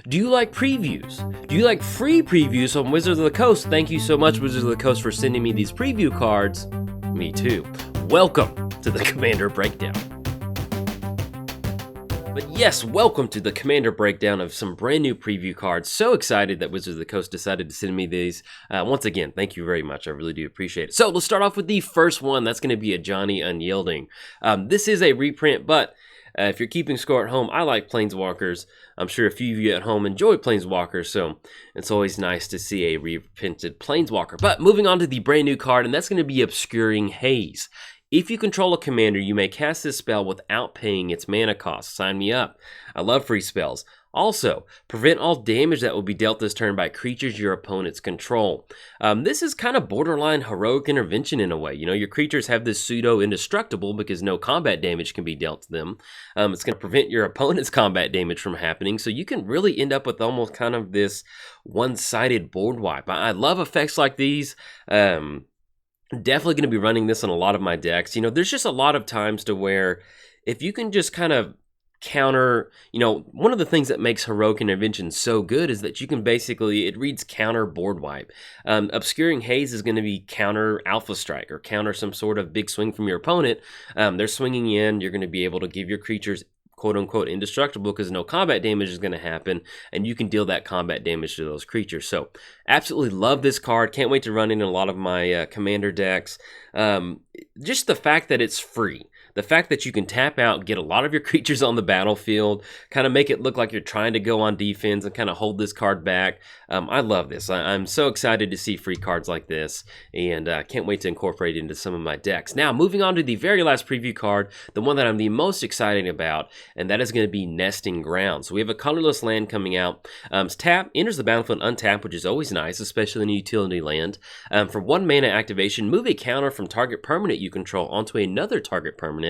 Do you like previews? Do you like free previews on Wizards of the Coast? Thank you so much, Wizards of the Coast, for sending me these preview cards. Me too. Welcome to the Commander Breakdown. But yes, welcome to the Commander Breakdown of some brand new preview cards. So excited that Wizards of the Coast decided to send me these. Once again, thank you very much. I really do appreciate it. So let's start off with the first one. That's going to be Ajani Unyielding. This is a reprint, but if you're keeping score at home, I like Planeswalkers. I'm sure a few of you at home enjoy Planeswalkers, so it's always nice to see a reprinted Planeswalker. But moving on to the brand new card, and that's going to be Obscuring Haze. If you control a commander, you may cast this spell without paying its mana cost. Sign me up. I love free spells. Also, prevent all damage that will be dealt this turn by creatures your opponents control. This is kind of borderline heroic intervention in a way. You know, your creatures have this pseudo-indestructible because no combat damage can be dealt to them. It's going to prevent your opponent's combat damage from happening, so you can really end up with almost kind of this one-sided board wipe. I love effects like these. Definitely going to be running this on a lot of my decks. You know, there's just a lot of times to where if you can just kind of counter, you know, one of the things that makes heroic intervention so good is that you can basically, it reads counter board wipe. Obscuring Haze is going to be counter Alpha Strike or counter some sort of big swing from your opponent. They're swinging in, you're going to be able to give your creatures quote-unquote indestructible because no combat damage is going to happen, and you can deal that combat damage to those creatures. So absolutely love this card. Can't wait to run it in a lot of my commander decks. Just the fact that it's free. The fact that you can tap out, get a lot of your creatures on the battlefield, kind of make it look like you're trying to go on defense and kind of hold this card back. I love this. I'm so excited to see free cards like this, and can't wait to incorporate it into some of my decks. Now, moving on to the very last preview card, the one that I'm the most excited about, and that is going to be Nesting Grounds. So we have a colorless land coming out. Tap, enters the battlefield untapped, which is always nice, especially in a utility land. For 1 mana activation, move a counter from target permanent you control onto another target permanent.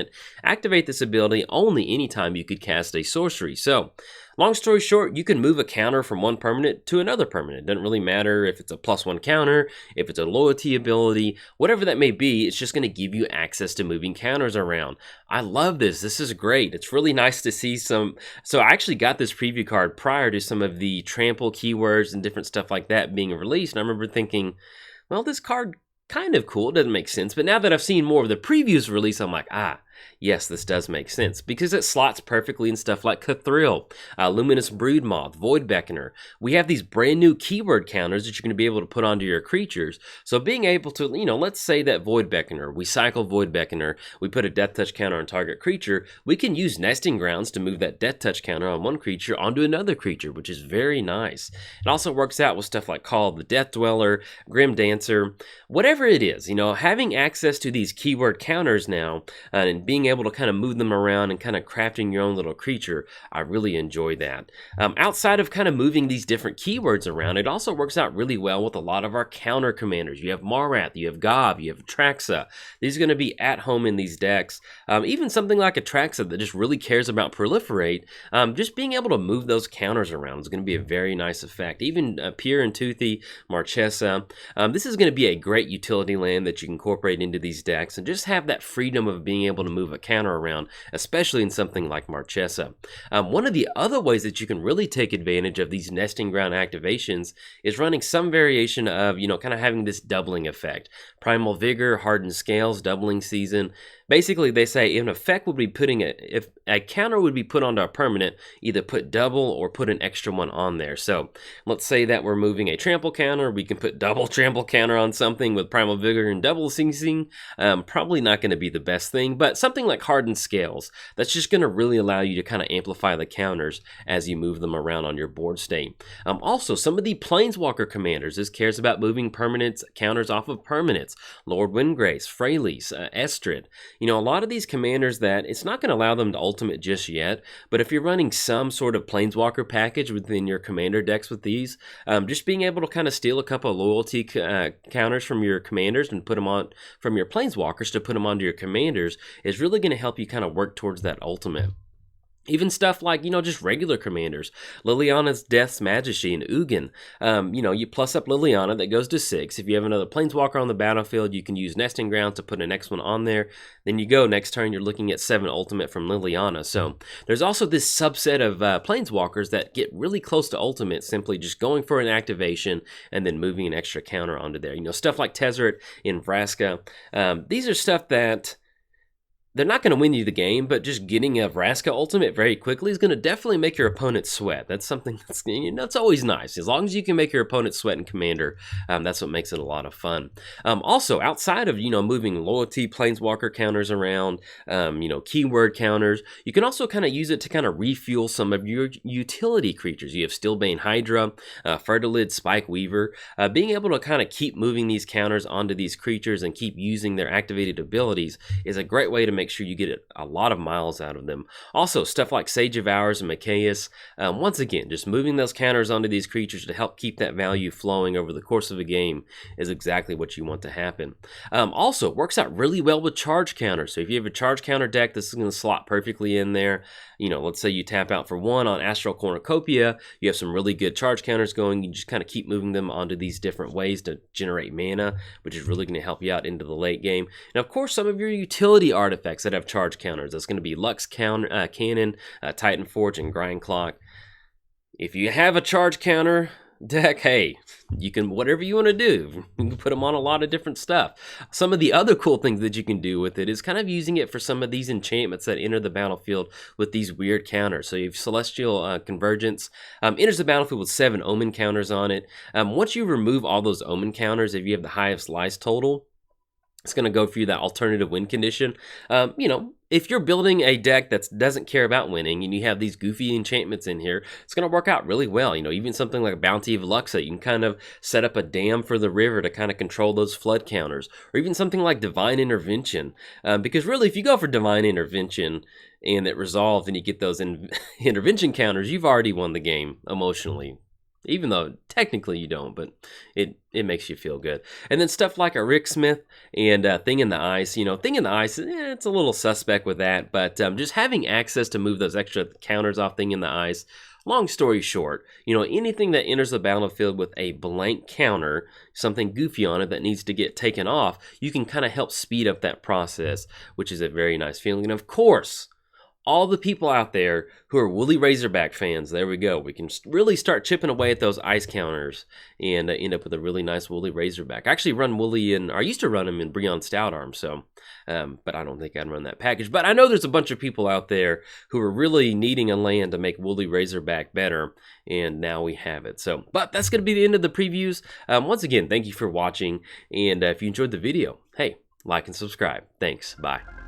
Activate this ability only anytime you could cast a sorcery. So, long story short, you can move a counter from one permanent to another permanent. It doesn't really matter if it's a +1 counter, if it's a loyalty ability, whatever that may be, it's just going to give you access to moving counters around. I love this. This is great. It's really nice to see some. So I actually got this preview card prior to some of the trample keywords and different stuff like that being released. And I remember thinking, well, this card kind of cool. It doesn't make sense. But now that I've seen more of the previews release, I'm like, yes, this does make sense because it slots perfectly in stuff like Cathrill, Luminous Broodmoth, Void Beckoner. We have these brand new keyword counters that you're going to be able to put onto your creatures. So being able to, you know, let's say that Void Beckoner, we cycle Void Beckoner, we put a Death Touch counter on target creature, we can use Nesting Grounds to move that Death Touch counter on one creature onto another creature, which is very nice. It also works out with stuff like Call of the Death Dweller, Grim Dancer, whatever it is, you know, having access to these keyword counters now and being able to kind of move them around and kind of crafting your own little creature, I really enjoy that. Outside of kind of moving these different keywords around, it also works out really well with a lot of our counter commanders. You have Marath, you have Gob, you have Traxa. These are going to be at home in these decks. Even something like a Traxa that just really cares about proliferate, just being able to move those counters around is going to be a very nice effect. Even Pure and Toothy, Marchesa. This is going to be a great utility land that you can incorporate into these decks and just have that freedom of being able to move a counter around, especially in something like Marchesa. One of the other ways that you can really take advantage of these nesting ground activations is running some variation of, you know, kind of having this doubling effect. Primal Vigor, Hardened Scales, Doubling Season. Basically, they say if an effect would be if a counter would be put onto a permanent, either put double or put an extra one on there. So let's say that we're moving a trample counter, we can put double trample counter on something with Primal Vigor and Double Season. Probably not going to be the best thing, but something like Hardened Scales, that's just going to really allow you to kind of amplify the counters as you move them around on your board state. Also, some of the Planeswalker commanders, this cares about moving permanents, counters off of permanents. Lord Windgrace, Freylease, Estrid. You know, a lot of these commanders that it's not going to allow them to ultimate just yet, but if you're running some sort of Planeswalker package within your commander decks with these, just being able to kind of steal a couple of loyalty counters from your commanders and put them on from your Planeswalkers to put them onto your commanders is really going to help you kind of work towards that ultimate. Even stuff like, just regular commanders. Liliana's Death's Majesty and Ugin. You plus up Liliana, that goes to 6. If you have another Planeswalker on the battlefield, you can use Nesting Ground to put a next one on there. Then you go, next turn, you're looking at 7 ultimate from Liliana. So there's also this subset of Planeswalkers that get really close to ultimate, simply just going for an activation and then moving an extra counter onto there. Stuff like Tezzeret in Vraska. These are stuff that they're not going to win you the game, but just getting a Vraska ultimate very quickly is going to definitely make your opponent sweat. That's something that's always nice. As long as you can make your opponent sweat in Commander, that's what makes it a lot of fun. Also, outside of, moving loyalty Planeswalker counters around, keyword counters, you can also kind of use it to kind of refuel some of your utility creatures. You have Stillbane Hydra, Fertilid, Spike Weaver. Being able to kind of keep moving these counters onto these creatures and keep using their activated abilities is a great way to make sure you get a lot of miles out of them. Also, stuff like Sage of Hours and Mikaeus, once again, just moving those counters onto these creatures to help keep that value flowing over the course of a game is exactly what you want to happen. Also, works out really well with charge counters. So if you have a charge counter deck, this is going to slot perfectly in there. Let's say you tap out for 1 on Astral Cornucopia, you have some really good charge counters going, you just kind of keep moving them onto these different ways to generate mana, which is really going to help you out into the late game. And of course, some of your utility artifacts that have charge counters, that's going to be Lux Cannon, Titan Forge, and Grind Clock. If you have a charge counter deck, hey, you can, whatever you want to do, you can put them on a lot of different stuff. Some of the other cool things that you can do with it is kind of using it for some of these enchantments that enter the battlefield with these weird counters. So you have Celestial Convergence, enters the battlefield with 7 Omen counters on it. Once you remove all those Omen counters, if you have the highest lives total, it's going to go for you that alternative win condition. If you're building a deck that doesn't care about winning and you have these goofy enchantments in here, it's going to work out really well. Even something like Bounty of Luxa, you can kind of set up a dam for the river to kind of control those flood counters. Or even something like Divine Intervention. Because really, if you go for Divine Intervention and it resolves and you get those intervention counters, you've already won the game emotionally. Even though technically you don't, but it makes you feel good. And then stuff like a Rick Smith and Thing in the Ice. Thing in the Ice, it's a little suspect with that, but just having access to move those extra counters off Thing in the Ice. Long story short, anything that enters the battlefield with a blank counter, something goofy on it that needs to get taken off, you can kind of help speed up that process, which is a very nice feeling. And of course, all the people out there who are Woolly Razorback fans, there we go. We can really start chipping away at those ice counters and end up with a really nice Woolly Razorback. I actually run Woolly I used to run him in Breon Stout Arm, so, but I don't think I'd run that package. But I know there's a bunch of people out there who are really needing a land to make Woolly Razorback better, and now we have it. So, but that's going to be the end of the previews. Once again, thank you for watching, and if you enjoyed the video, hey, like and subscribe. Thanks. Bye.